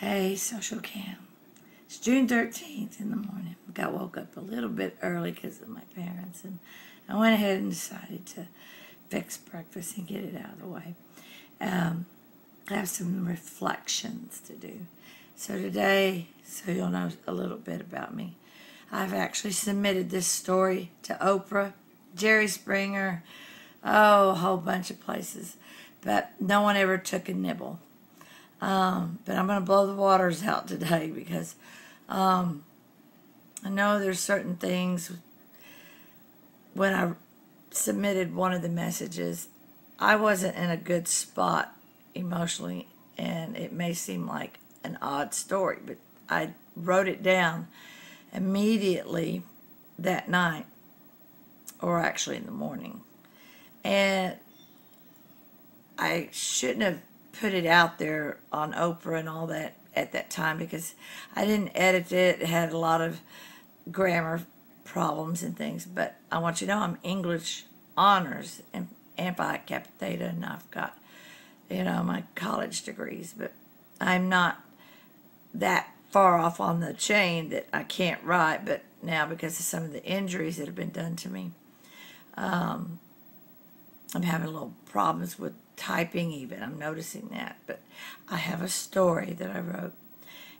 Hey, social cam. It's June 13th in the morning. Woke up a little bit early because of my parents, and I went ahead and decided to fix breakfast and get it out of the way. I have some reflections to do. So today, so you'll know a little bit about me, I've actually submitted this story to Oprah, Jerry Springer, a whole bunch of places, but no one ever took a nibble. But I'm going to blow the waters out today because I know there's certain things. When I submitted one of the messages, I wasn't in a good spot emotionally, and it may seem like an odd story, but I wrote it down immediately that night, or actually in the morning, and I shouldn't have put it out there on Oprah and all that at that time because I didn't edit it. It had a lot of grammar problems and things, but I want you to know I'm English honors and Phi Kappa Theta, and I've got, my college degrees, but I'm not that far off on the chain that I can't write. But now, because of some of the injuries that have been done to me, I'm having a little problems with typing even. I'm noticing that. But I have a story that I wrote,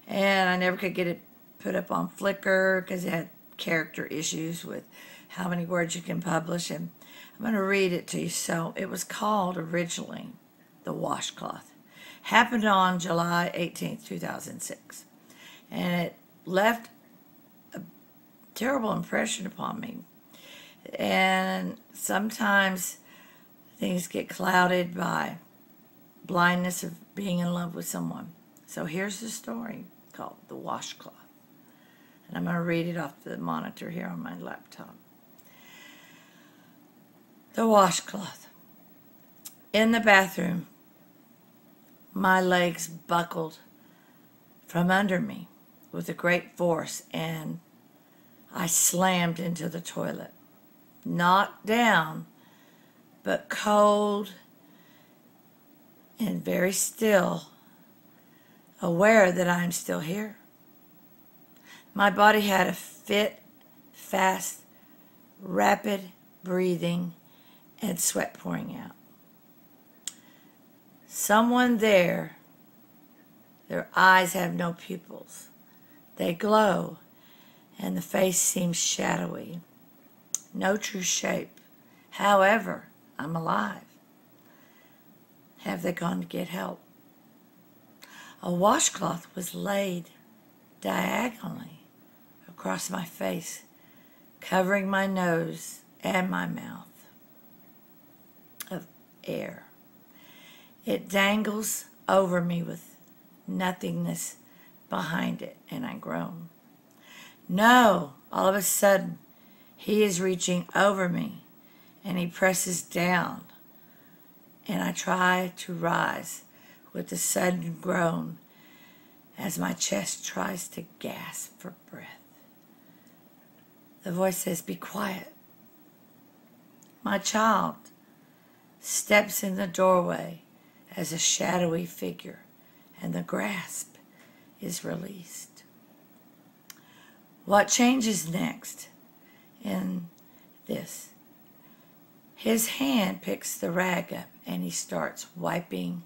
and I never could get it put up on Flickr because it had character issues with how many words you can publish. And I'm going to read it to you. So it was called originally The Washcloth. Happened on July 18th, 2006. And it left a terrible impression upon me. And sometimes things get clouded by blindness of being in love with someone. So here's the story called The Washcloth. And I'm going to read it off the monitor here on my laptop. The washcloth. In the bathroom, my legs buckled from under me with a great force, and I slammed into the toilet. Knocked down, but cold and very still, aware that I'm still here. My body had a fit, fast, rapid breathing, and sweat pouring out. Someone there, their eyes have no pupils. They glow, and the face seems shadowy. No true shape. However, I'm alive. Have they gone to get help? A washcloth was laid diagonally across my face, covering my nose and my mouth of air. It dangles over me with nothingness behind it, and I groan. No, all of a sudden, he is reaching over me, and he presses down, and I try to rise with a sudden groan as my chest tries to gasp for breath. The voice says, "Be quiet." My child steps in the doorway as a shadowy figure, and the grasp is released. What changes next in this? His hand picks the rag up, and he starts wiping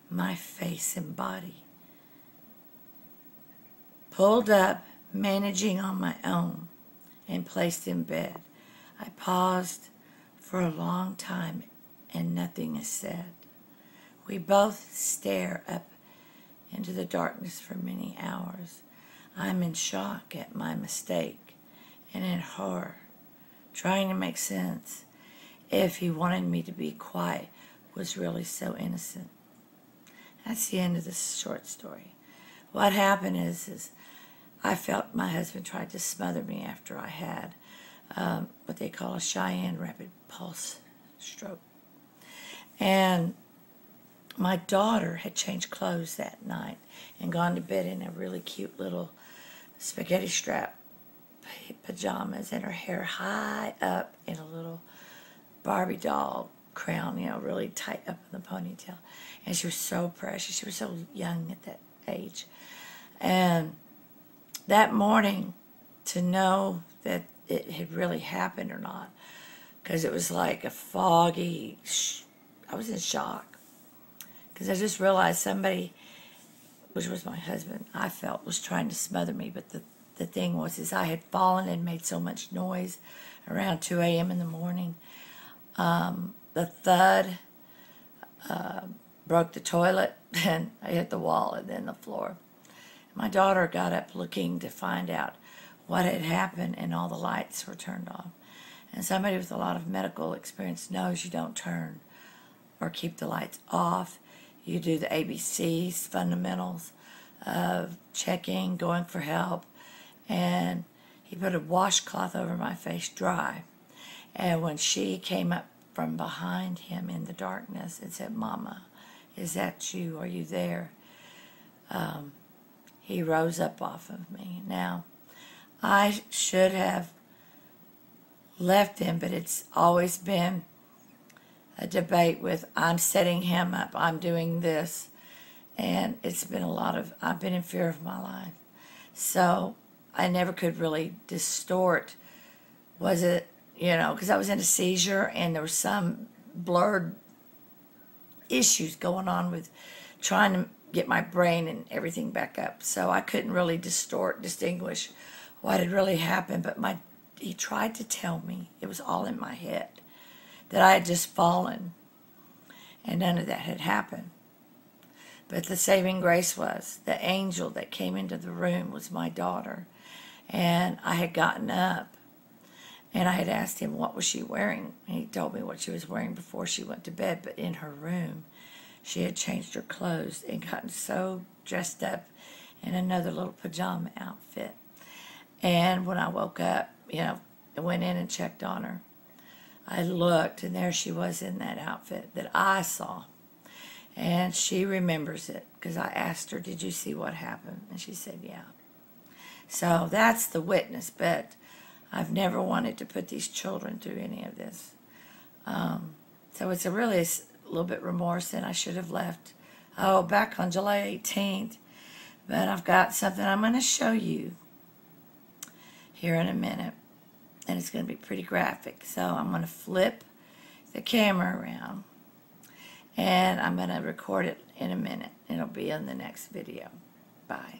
my face and body. Pulled up, managing on my own, and placed in bed. I paused for a long time, and nothing is said. We both stare up into the darkness for many hours. I'm in shock at my mistake and in horror, trying to make sense if he wanted me to be quiet was really so innocent. That's the end of this short story. What happened is I felt my husband tried to smother me after I had what they call a Cheyenne rapid pulse stroke. And my daughter had changed clothes that night and gone to bed in a really cute little spaghetti strap pajamas, and her hair high up in a little Barbie doll crown, really tight up in the ponytail. And she was so precious. She was so young at that age. And that morning, to know that it had really happened or not, because it was like a foggy, I was in shock. Because I just realized somebody, which was my husband, I felt was trying to smother me. But the thing was, is I had fallen and made so much noise around 2 a.m. in the morning. The thud broke the toilet, and I hit the wall and then the floor. My daughter got up looking to find out what had happened, and all the lights were turned off. And somebody with a lot of medical experience knows you don't turn or keep the lights off. You do the ABCs, fundamentals of checking, going for help. And he put a washcloth over my face dry. And when she came up from behind him in the darkness and said, "Mama, is that you? Are you there?" He rose up off of me. Now, I should have left him, but it's always been a debate with, I'm setting him up, I'm doing this, and it's been I've been in fear of my life. So I never could really distort, was it, because I was in a seizure and there was some blurred issues going on with trying to get my brain and everything back up. So I couldn't really distinguish what had really happened, but he tried to tell me, it was all in my head, that I had just fallen, and none of that had happened. But the saving grace was, the angel that came into the room was my daughter, and I had gotten up, and I had asked him what was she wearing, and he told me what she was wearing before she went to bed, but in her room, she had changed her clothes and gotten so dressed up in another little pajama outfit. And when I woke up, I went in and checked on her. I looked, and there she was in that outfit that I saw. And she remembers it, because I asked her, "Did you see what happened?" And she said, "Yeah." So that's the witness, but I've never wanted to put these children through any of this. So it's a little bit remorse, and I should have left, back on July 18th. But I've got something I'm going to show you here in a minute, and it's going to be pretty graphic. So I'm going to flip the camera around, and I'm going to record it in a minute. It'll be in the next video. Bye.